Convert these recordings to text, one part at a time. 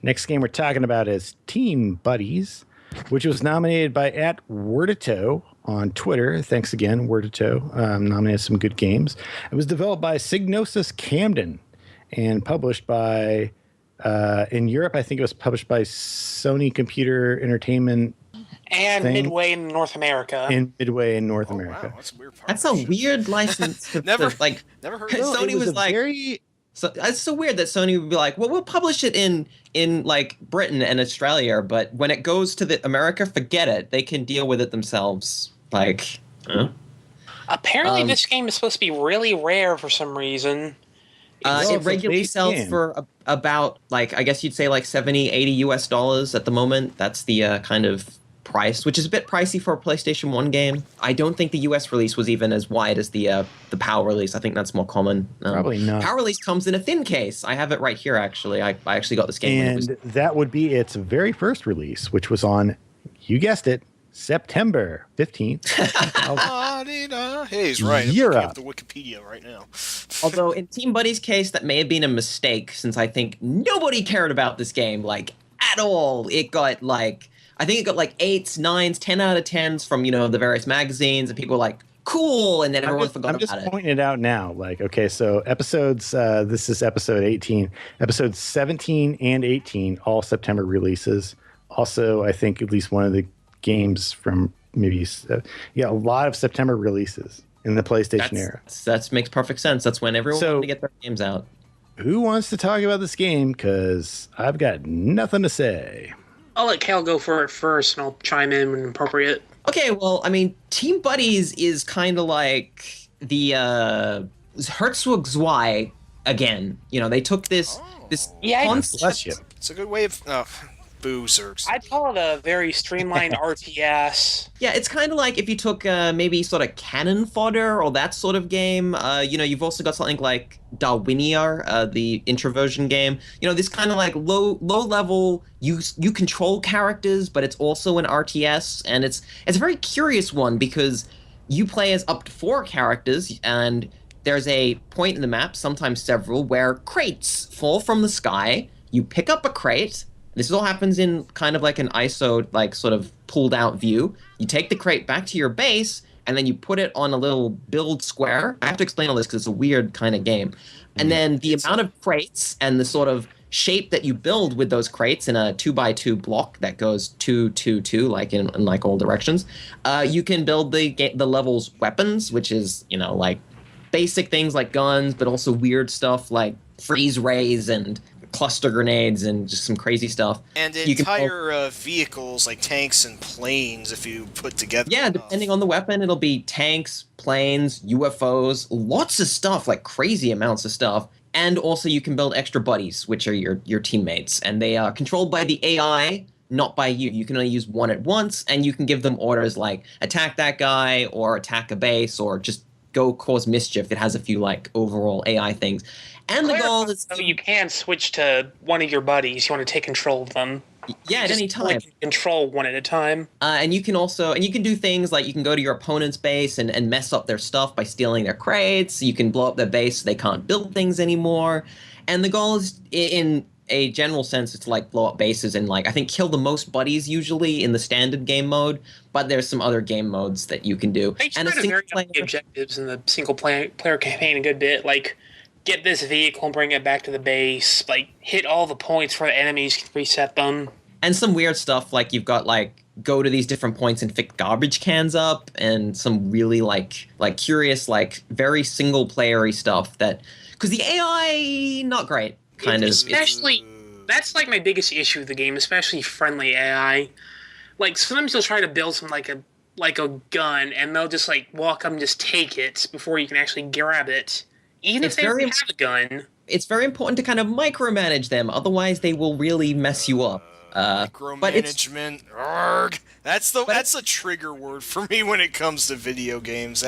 Next game we're talking about is Team Buddies, which was nominated by @Wordito on Twitter. Thanks again, Wordito. Nominated some good games. It was developed by Signosis Camden and published by, in Europe, I think it was published by Sony Computer Entertainment. And Midway in North America. America. Wow, that's a weird partnership. That's a weird license. Never heard Sony was like, so it's so weird that Sony would be like, well, we'll publish it in like Britain and Australia, but when it goes to the America, forget it. They can deal with it themselves. Like, apparently this game is supposed to be really rare for some reason. It regularly sells for about, like, I guess you'd say like $70, $80 at the moment. That's the kind of price, which is a bit pricey for a PlayStation 1 game. I don't think the US release was even as wide as the PAL release. I think that's more common. Probably not. PAL release comes in a thin case. I have it right here, actually. I actually got this game. And that would be its very first release, which was on, you guessed it, September 15th. Hey, he's right. Year I'm up. the Wikipedia right now. Although in Team Buddy's case, that may have been a mistake, since I think nobody cared about this game, like, at all. It got, like, I think it got, like, 8s, 9s, 10 out of 10s from, the various magazines, and people were like, cool, and then everyone forgot about it. I'm just pointing it out now. Like, okay, so episodes, this is episode 18. Episodes 17 and 18, all September releases. Also, I think at least one of the games from maybe, a lot of September releases in the PlayStation era. That makes perfect sense. That's when everyone wanted to get their games out. Who wants to talk about this game? Because I've got nothing to say. I'll let Cal go for it first, and I'll chime in when appropriate. Okay, well, I mean, Team Buddies is kind of like the Herzog Zwei again. They took this concept. Bless you. It's a good way of boozers. I'd call it a very streamlined RTS. Yeah, it's kind of like if you took maybe sort of cannon fodder or that sort of game. You've also got something like Darwinia, the introversion game. This kind of like low level. You control characters, but it's also an RTS, and it's a very curious one because you play as up to 4 characters, and there's a point in the map, sometimes several, where crates fall from the sky. You pick up a crate. This all happens in kind of like an ISO, like sort of pulled out view. You take the crate back to your base, and then you put it on a little build square. I have to explain all this because it's a weird kind of game. And then the amount of crates and the sort of shape that you build with those crates in a 2x2 block that goes 2, 2, 2, like in like all directions. You can build the level's weapons, which is, like basic things like guns, but also weird stuff like freeze rays and cluster grenades and just some crazy stuff. And entire vehicles like tanks and planes if you put together. Yeah, depending on the weapon, it'll be tanks, planes, UFOs, lots of stuff, like crazy amounts of stuff. And also you can build extra buddies, which are your teammates. And they are controlled by the AI, not by you. You can only use one at once, and you can give them orders like attack that guy or attack a base or just go cause mischief. It has a few like overall AI things. And the goal is you can switch to one of your buddies. You want to take control of them. Yeah, at any time. Control one at a time. And you can do things like you can go to your opponent's base and mess up their stuff by stealing their crates. You can blow up their base so they can't build things anymore. And the goal is, in a general sense, it's to like blow up bases and like I think kill the most buddies usually in the standard game mode. But there's some other game modes that you can do. They try to vary the objectives in the single player campaign a good bit, like get this vehicle and bring it back to the base, like hit all the points for the enemies, reset them. And some weird stuff like you've got like go to these different points and pick garbage cans up, and some really like curious, like very single playery stuff that, because the AI not great especially that's like my biggest issue with the game, especially friendly AI. Like sometimes you'll try to build some like a gun and they'll just like walk up and just take it before you can actually grab it. Even if they already have a gun. It's very important to kind of micromanage them, otherwise they will really mess you up. Micromanagement. Arg. That's a trigger word for me when it comes to video games.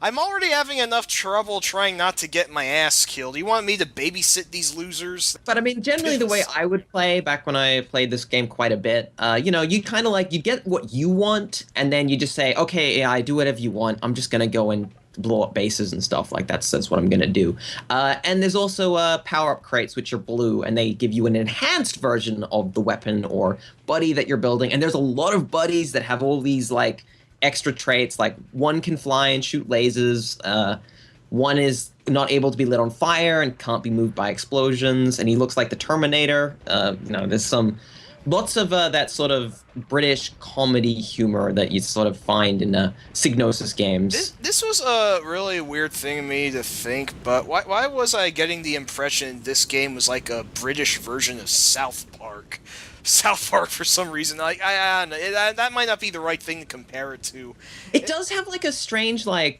I'm already having enough trouble trying not to get my ass killed. You want me to babysit these losers? But I mean, generally the way I would play back when I played this game quite a bit, you kind of like, you get what you want, and then you just say, okay, AI, do whatever you want. I'm just going to go and blow up bases and stuff. Like that's what I'm gonna do. And there's also power-up crates, which are blue, and they give you an enhanced version of the weapon or buddy that you're building. And there's a lot of buddies that have all these like extra traits. Like one can fly and shoot lasers. One is not able to be lit on fire and can't be moved by explosions, and he looks like the Terminator. There's lots of that sort of British comedy humor that you sort of find in Psygnosis games. This was a really weird thing to me to think, but why was I getting the impression this game was like a British version of South Park? South Park for some reason. Like I don't know, that might not be the right thing to compare it to. It does have like a strange like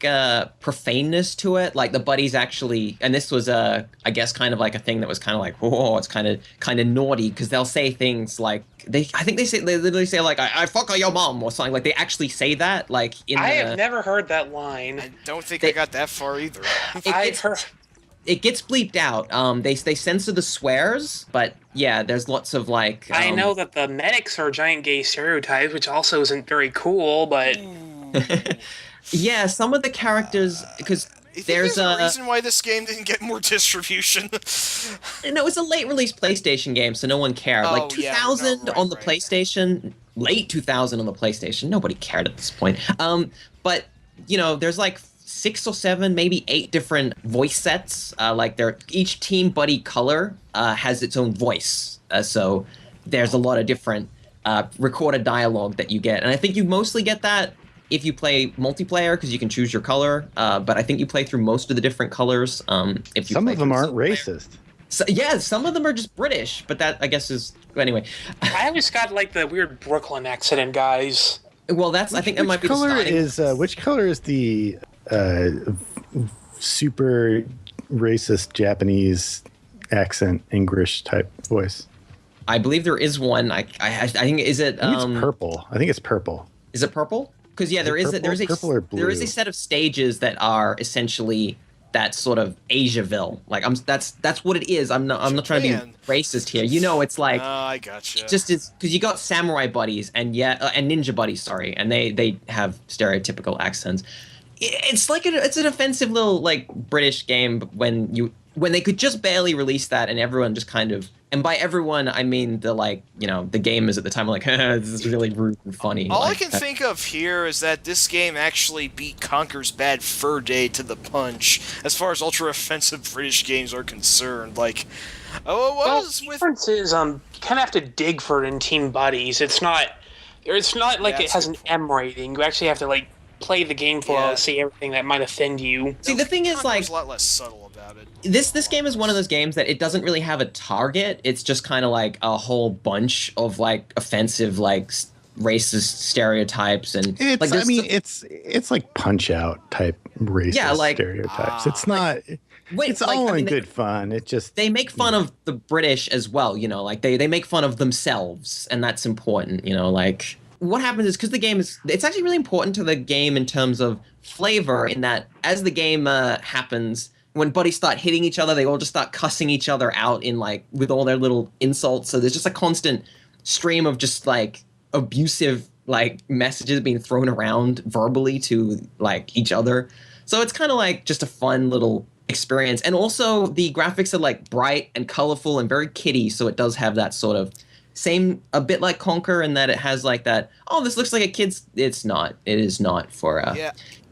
profaneness to it. Like the buddies actually, and this was I guess kind of like a thing that was kind of like, whoa, it's kind of naughty because they'll say things like they literally say like I fuck your mom or something. Like they actually say that like in. I have never heard that line. I don't think I got that far either. I've heard. It gets bleeped out. They censor the swears, but yeah, there's lots of like. I know that the medics are giant gay stereotypes, which also isn't very cool. But yeah, some of the characters because there's a reason why this game didn't get more distribution. No, it's a late release PlayStation game, so no one cared. Like 2000 on the PlayStation, late 2000 on the PlayStation, nobody cared at this point. But there's like 6 or 7, maybe 8 different voice sets. Like each team buddy color has its own voice. So there's a lot of different recorded dialogue that you get. And I think you mostly get that if you play multiplayer because you can choose your color. But I think you play through most of the different colors. If you some of them aren't racist. So, yeah, some of them are just British, but that I guess is anyway. I always got like the weird Brooklyn accent, guys. Well, I think that might be the starting. Which color is the super racist Japanese accent English type voice? I believe there is one. I think is it? I think it's purple. I think it's purple. Is it purple? Because yeah, there is a set of stages that are essentially that sort of Asiaville. Like that's what it is. I'm not trying to be racist here. It's like I gotcha. Just because you got samurai buddies and ninja buddies, sorry, and they have stereotypical accents. It's like it's an offensive little like British game when they could just barely release that and everyone just kind of, and by everyone I mean the gamers at the time were like this is really rude and funny. All I can think of here is that this game actually beat Conker's Bad Fur Day to the punch as far as ultra offensive British games are concerned. Like, the difference is you kind of have to dig for it in Team Buddies. It's not like it has an M rating. You actually have to like play the game for to see everything that might offend you. See, the thing is, like, a lot less subtle about it. This game is one of those games that it doesn't really have a target. It's just kind of like a whole bunch of like offensive like racist stereotypes and it's like Punch-Out type racist stereotypes. It's not. It's all in good fun. It just they make fun of the British as well. Like they make fun of themselves, and that's important. Like. What happens is because the game it's actually really important to the game in terms of flavor in that as the game happens, when buddies start hitting each other, they all just start cussing each other out in like with all their little insults. So there's just a constant stream of just like abusive like messages being thrown around verbally to like each other. So it's kind of like just a fun little experience. And also the graphics are like bright and colorful and very kiddie. So it does have that sort of same, a bit like Conker in that it has like that, this looks like a kid's. It's not. It is not for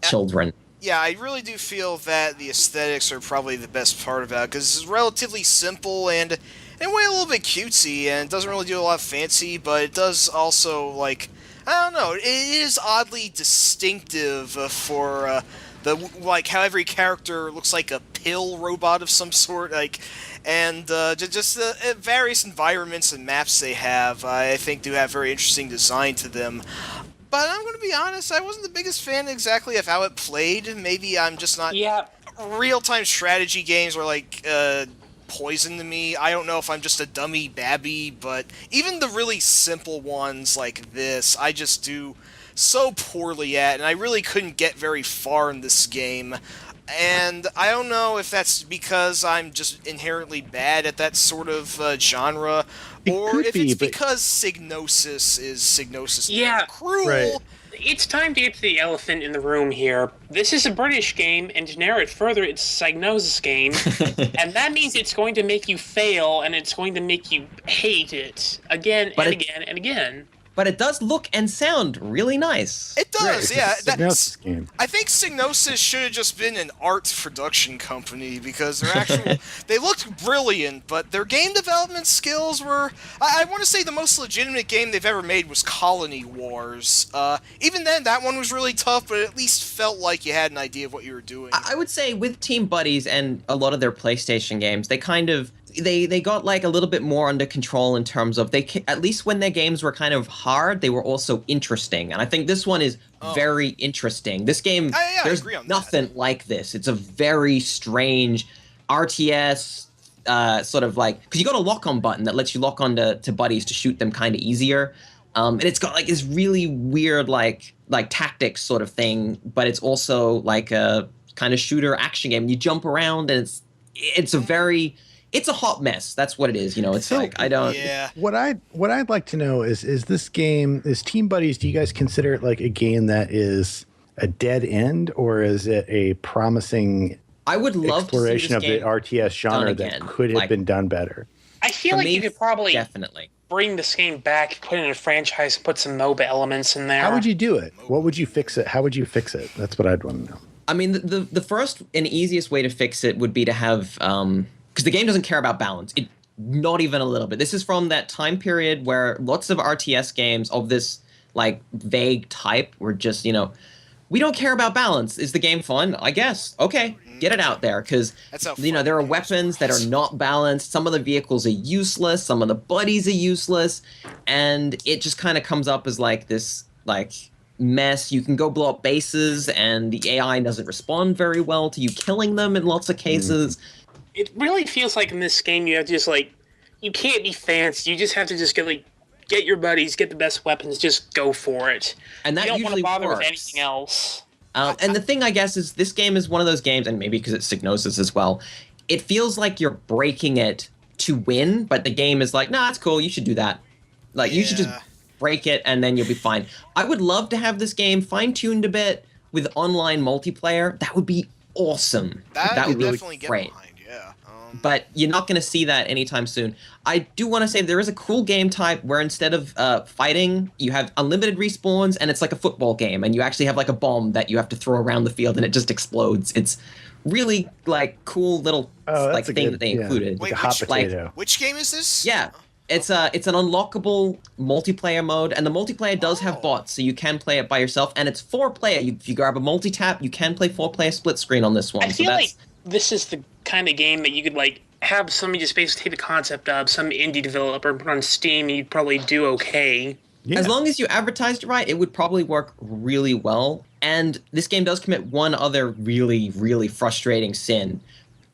children. Yeah, I really do feel that the aesthetics are probably the best part about it because it's relatively simple and in a way a little bit cutesy and it doesn't really do a lot of fancy, but it does also, like, I don't know, it is oddly distinctive for how every character looks like a pill robot of some sort, like. And just the various environments and maps they have, I think, do have very interesting design to them. But I'm going to be honest, I wasn't the biggest fan exactly of how it played. Maybe I'm just not... Yeah. Real-time strategy games are like poison to me. I don't know if I'm just a dummy babby, but even the really simple ones like this, I just do so poorly at, and I really couldn't get very far in this game. And I don't know if that's because I'm just inherently bad at that sort of genre, or if it's because Psygnosis is cruel. Right. it's time to get to the elephant in the room here. This is a British game, and to narrow it further, it's a Psygnosis game, and that means it's going to make you fail, and it's going to make you hate it again and again and again. But it does look and sound really nice. It does, Right, yeah. it's a Psygnosis game. I think Psygnosis should have just been an art production company because they looked brilliant, but their game development skills were. I want to say the most legitimate game they've ever made was Colony Wars. Even then, that one was really tough, but it at least felt like you had an idea of what you were doing. I would say with Team Buddies and a lot of their PlayStation games, they kind of they got like a little bit more under control in terms of at least when their games were kind of hard, they were also interesting. And I think this one is very interesting. This game, there's nothing like this. It's a very strange RTS sort of like, because you got a lock-on button that lets you lock on to buddies to shoot them kind of easier. And it's got like this really weird like tactics sort of thing, but it's also like a kind of shooter action game. You jump around and it's a hot mess. That's what it is. It's So, like, I don't. Yeah. What I'd like to know is this game, is Team Buddies, do you guys consider it like a game that is a dead end, or is it a promising I would love exploration to of see the RTS genre that could have been done better? I feel For like me, you could probably definitely. bring this game back, put it in a franchise, put some MOBA elements in there. How would you do it? What would you fix it? How would you fix it? That's what I'd want to know. I mean, the first and easiest way to fix it would be to have because the game doesn't care about balance. Not even a little bit. This is from that time period where lots of RTS games of this like vague type were just, we don't care about balance. Is the game fun? I guess. Okay, get it out there, because there are weapons that are not balanced. Some of the vehicles are useless. Some of the buddies are useless, and it just kind of comes up as like this like mess. You can go blow up bases, and the AI doesn't respond very well to you killing them in lots of cases. It really feels like in this game you have to just you can't be fancy. You just have to just get your buddies, get the best weapons, just go for it. And that you don't usually want to bother works. with anything else. And the thing, I guess, is this game is one of those games, and maybe because it's Psygnosis as well, it feels like you're breaking it to win, but the game is like, nah, it's cool, you should do that. Like, you should just break it, and then you'll be fine. I would love to have this game fine-tuned a bit with online multiplayer. That would be awesome. That would really definitely great. get behind, yeah. But you're not going to see that anytime soon. I do want to say there is a cool game type where instead of fighting, you have unlimited respawns, and it's like a football game, and you actually have like a bomb that you have to throw around the field, and it just explodes. It's really like cool little like thing that they included. Wait, like a hot potato. which game is this? Yeah. It's an unlockable multiplayer mode, and the multiplayer does have bots, so you can play it by yourself, and it's 4-player. If you grab a multi-tap, you can play 4-player split screen on this one. I feel like this is the kind of game that you could have somebody just basically take the concept of some indie developer, put on Steam, and you'd probably do okay. Yeah. As long as you advertised it right, it would probably work really well. And this game does commit one other really, really frustrating sin.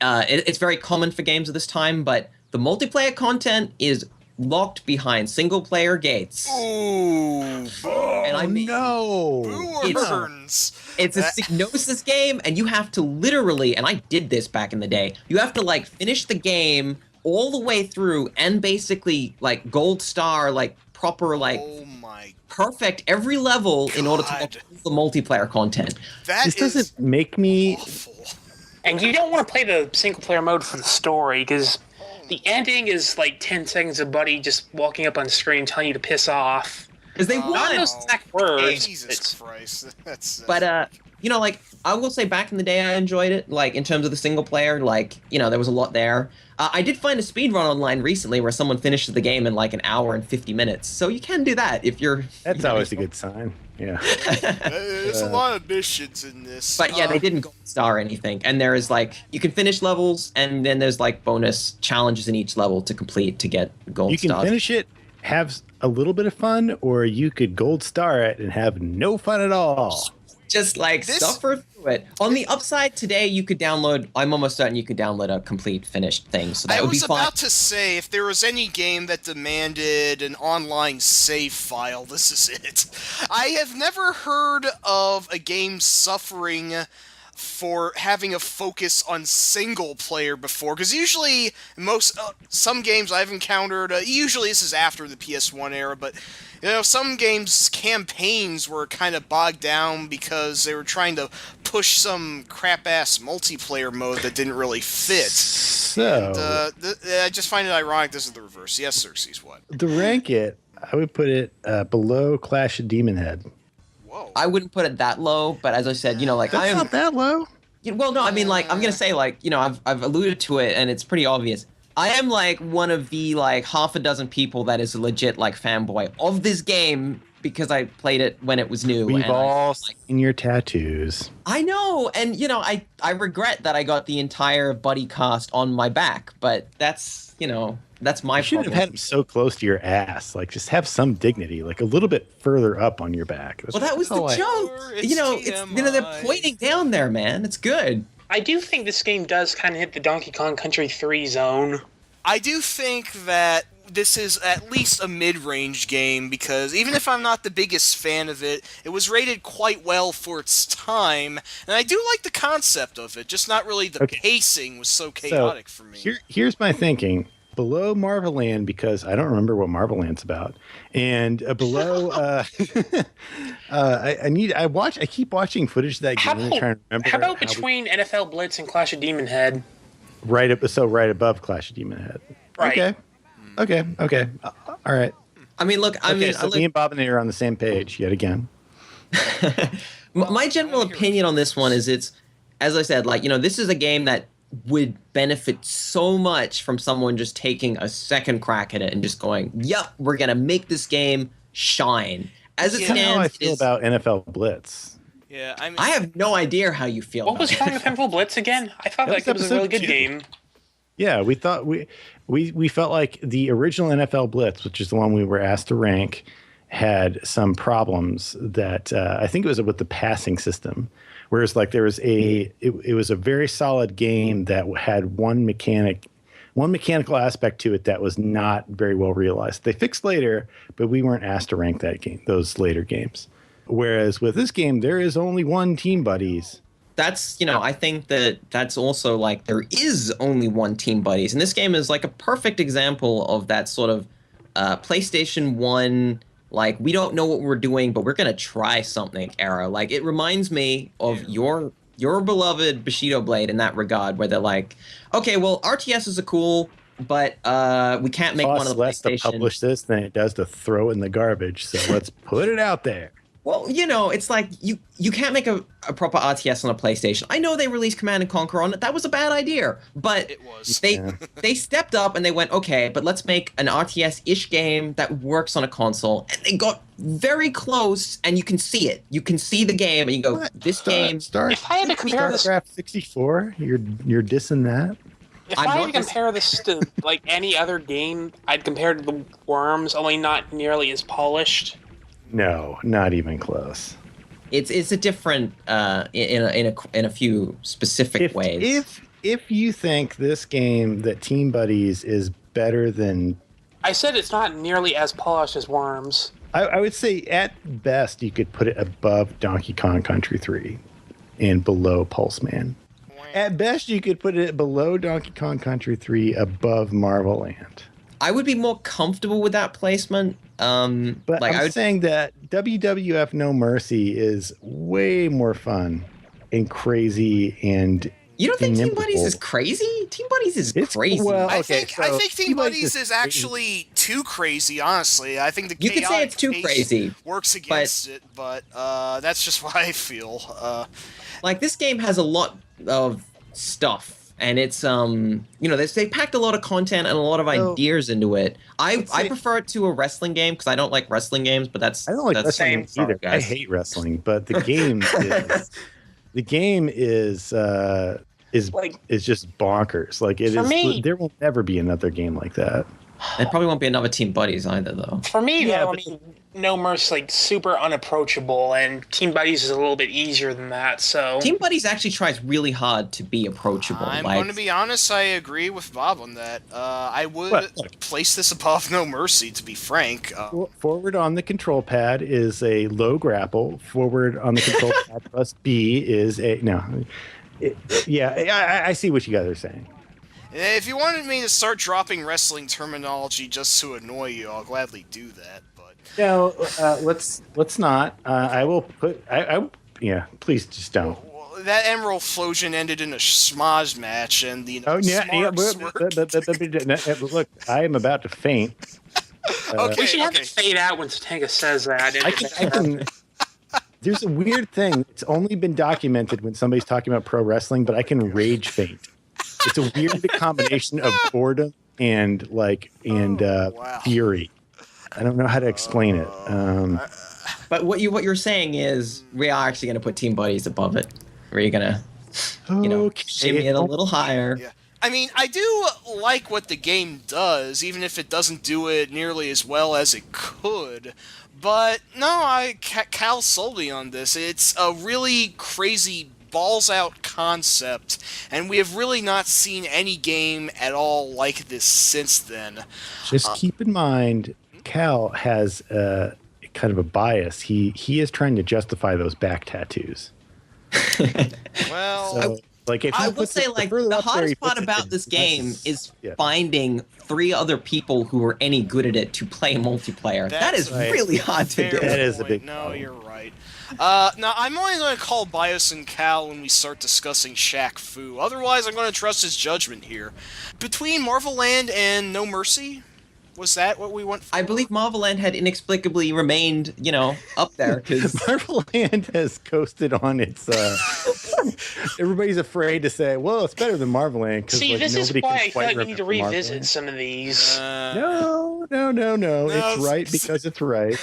It's very common for games of this time, but the multiplayer content is locked behind single-player gates. Ooh. And I mean, burns. it's a Psygnosis game, and you have to literally, and I did this back in the day, you have to finish the game all the way through and basically gold star, proper, oh my perfect every level in order to God. get the multiplayer content. This doesn't make me awful. And you don't want to play the single-player mode for the story, because the ending is 10 seconds of Buddy just walking up on the screen telling you to piss off. Because they Not won. those exact words. Jesus Christ. That's But I will say back in the day I enjoyed it, in terms of the single player, there was a lot there. I did find a speedrun online recently where someone finished the game in an hour and 50 minutes. So you can do that if you're... That's always a good sign. Yeah. there's a lot of missions in this. But yeah, they didn't gold star anything. And there is you can finish levels, and then there's bonus challenges in each level to complete to get gold You can stars. finish it, have a little bit of fun, or you could gold star it and have no fun at all. Just suffer through it. On the upside, today you could download. I'm almost certain you could download a complete finished thing, so that would be fun. I was about to say, if there was any game that demanded an online save file, this is it. I have never heard of a game suffering for having a focus on single player before, because usually some games I've encountered, usually this is after the PS1 era, but some games campaigns were kind of bogged down because they were trying to push some crap-ass multiplayer mode that didn't really fit. So I just find it ironic this is the reverse. Yes, Xerxes, what? To rank it, I would put it below Clash of Demon Head. Whoa. I wouldn't put it that low, but as I said, That's not that low. Well, no, I mean, like, I'm gonna say, like, I've alluded to it, and it's pretty obvious. I am like one of the like half a dozen people that is a legit like fanboy of this game because I played it when it was new. We've all seen your tattoos. I know, and I regret that I got the entire buddy cast on my back, but that's that's my. You should have had him so close to your ass. Like, just have some dignity, like a little bit further up on your back. Well, that was the joke. They're pointing down there, man. It's good. I do think this game does kind of hit the Donkey Kong Country 3 zone. I do think that this is at least a mid-range game, because even if I'm not the biggest fan of it, it was rated quite well for its time, and I do like the concept of it, just not really the pacing was so chaotic for me. Here's my thinking. Below Marvel Land, because I don't remember what Marvel Land's about, and below, I keep watching footage of that game and trying to remember. How about between NFL Blitz and Clash of Demon Head? Right above Clash of Demon Head. Right. Okay. All right. I mean, look. Me and Bob and I are on the same page yet again. My general opinion on this one is it's, as I said, like, this is a game that would benefit so much from someone just taking a second crack at it and just going, "Yep, we're gonna make this game shine." As it stands, how I feel about NFL Blitz. Yeah, I have no idea how you feel. What was wrong with NFL Blitz again? I thought that was a really good game. Yeah, we thought we felt like the original NFL Blitz, which is the one we were asked to rank, had some problems that I think it was with the passing system. Whereas like there was it was a very solid game that had one mechanical aspect to it that was not very well realized. They fixed later, but we weren't asked to rank those later games. Whereas with this game, there is only one Team Buddies. That's, I think that's also like there is only one Team Buddies. And this game is like a perfect example of that sort of PlayStation 1, like, we don't know what we're doing, but we're going to try something era. Like, it reminds me of your beloved Bushido Blade in that regard, where they're like, okay, well, RTSs are cool, but we can't make one of the less to publish this than it does to throw it in the garbage, so let's put it out there. Well, it's like you can't make a proper RTS on a PlayStation. I know they released Command & Conquer on it. That was a bad idea. But it was. They stepped up and they went, okay, but let's make an RTS-ish game that works on a console. And they got very close, and you can see it. You can see the game, and you go, this game... If I had to compare this... StarCraft 64? You're dissing that? If I had to compare this to, like, any other game, I'd compare it to the Worms, only not nearly as polished. No, not even close. It's a different in a few specific ways. If you think this game that Team Buddies is better than, I said it's not nearly as polished as Worms. I would say at best you could put it above Donkey Kong Country 3 and below Pulse Man. At best you could put it below Donkey Kong Country 3, above Marvel Land. I would be more comfortable with that placement. But like, I'm saying that WWF No Mercy is way more fun and crazy, and you don't think Team Buddies is crazy? Team Buddies is crazy. Well, I think Team Buddies is actually too crazy. Honestly, I think the you could say it's too crazy works against it, but that's just what I feel. Like, this game has a lot of stuff. And it's they packed a lot of content and a lot of ideas into it. I prefer it to a wrestling game because I don't like wrestling games, but I don't like wrestling games either. I hate wrestling, but the game is just bonkers. Like, it is. Me, there will never be another game like that. There probably won't be another Team Buddies either, though. For me, No Mercy like super unapproachable, and Team Buddies is a little bit easier than that. So Team Buddies actually tries really hard to be approachable. I'm going to be honest. I agree with Bob on that. I would place this above No Mercy, to be frank. Forward on the control pad is a low grapple. Forward on the control pad plus B is a no. I see what you guys are saying. If you wanted me to start dropping wrestling terminology just to annoy you, I'll gladly do that. But No, let's not. I will put. Please just don't. That Emerald Flosion ended in a schmoz match, and the Look, I am about to faint. Okay, we should have it fade out when Satanga says that. I can. There's a weird thing. It's only been documented when somebody's talking about pro wrestling, but I can rage faint. It's a weird combination of boredom and fury. I don't know how to explain it. But what you're saying is we are actually going to put Team Buddies above it. We're going to, aim it a little higher. Yeah. I mean, I do like what the game does, even if it doesn't do it nearly as well as it could. But no, Cal sold me on this. It's a really crazy balls out concept, and we have really not seen any game at all like this since then. Just keep in mind, Cal has kind of a bias. He is trying to justify those back tattoos. Well, so, like if I will say, like, the hottest part about this game is finding 3 other people who are any good at it to play multiplayer. That is really hard to do. That is a big No, problem. you're right. Now, I'm only going to call Bios and Cal when we start discussing Shaq Fu. Otherwise, I'm going to trust his judgment here. Between Marvel Land and No Mercy, was that what we went for? I believe Marvel Land had inexplicably remained, up there. Because Marvel Land has coasted on its... everybody's afraid to say, well, it's better than Marvel Land. See, this is nobody why can I feel quite like we need to remember Marvel revisit Land. some of these. No. It's right because it's right.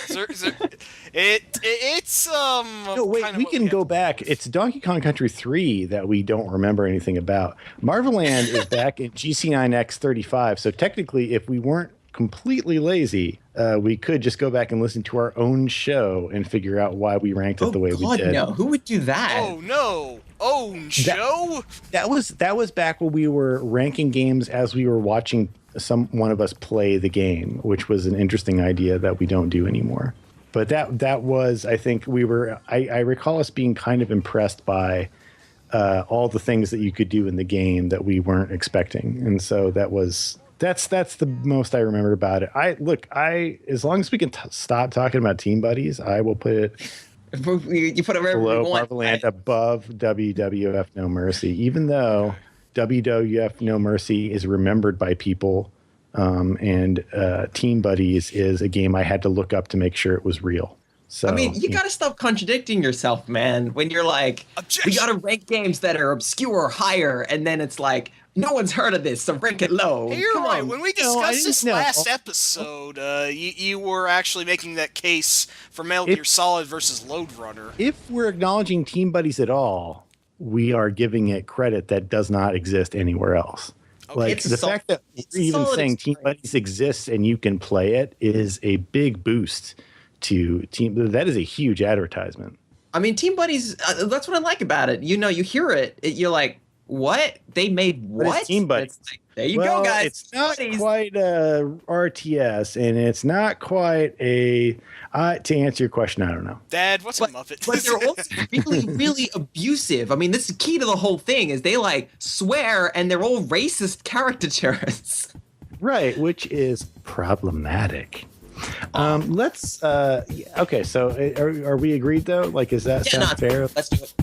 It's No, wait, kind of we what can have go to- back. It's Donkey Kong Country 3 that we don't remember anything about. Marvel Land is back in GC9X35, so technically, if we weren't completely lazy, we could just go back and listen to our own show and figure out why we ranked it the way we did. No, who would do that? Oh no! Own show? That was back when we were ranking games as we were watching one of us play the game, which was an interesting idea that we don't do anymore. But that was, I think I recall us being kind of impressed by all the things that you could do in the game that we weren't expecting. And so that's the most I remember about it. As long as we can stop talking about Team Buddies, I will put it You put it wherever below you want. Marvel Land, above WWF No Mercy, even though WWF No Mercy is remembered by people, and Team Buddies is a game I had to look up to make sure it was real. So I mean, you gotta stop contradicting yourself, man. When you're like, Objection! we gotta rank games that are obscure or higher, and then it's like, no one's heard of this, so rank it low. Hey, you're Come right. on. When we No, I discussed this didn't know. last episode, you were actually making that case for Metal Gear Solid versus Lode Runner. if we're acknowledging Team Buddies at all, we are giving it credit that does not exist anywhere else. Like It's the fact that it's we're even solid saying Team experience. Buddies exists and you can play it is a big boost to Team. That is a huge advertisement. I mean, Team Buddies, that's what I like about it. You hear it, you're like, what? They made But what? it's Team Buddies. It's like, there you Well, go, guys. It's not Buddies. quite a RTS, and it's not quite a. To answer your question, I don't know. Dad, what's a Muppet? But they're also really, really abusive. I mean, this is key to the whole thing is they like swear and they're all racist caricatures. Right, which is problematic. Let's. Okay, so are we agreed though? Like, is that sound fair? Let's do it.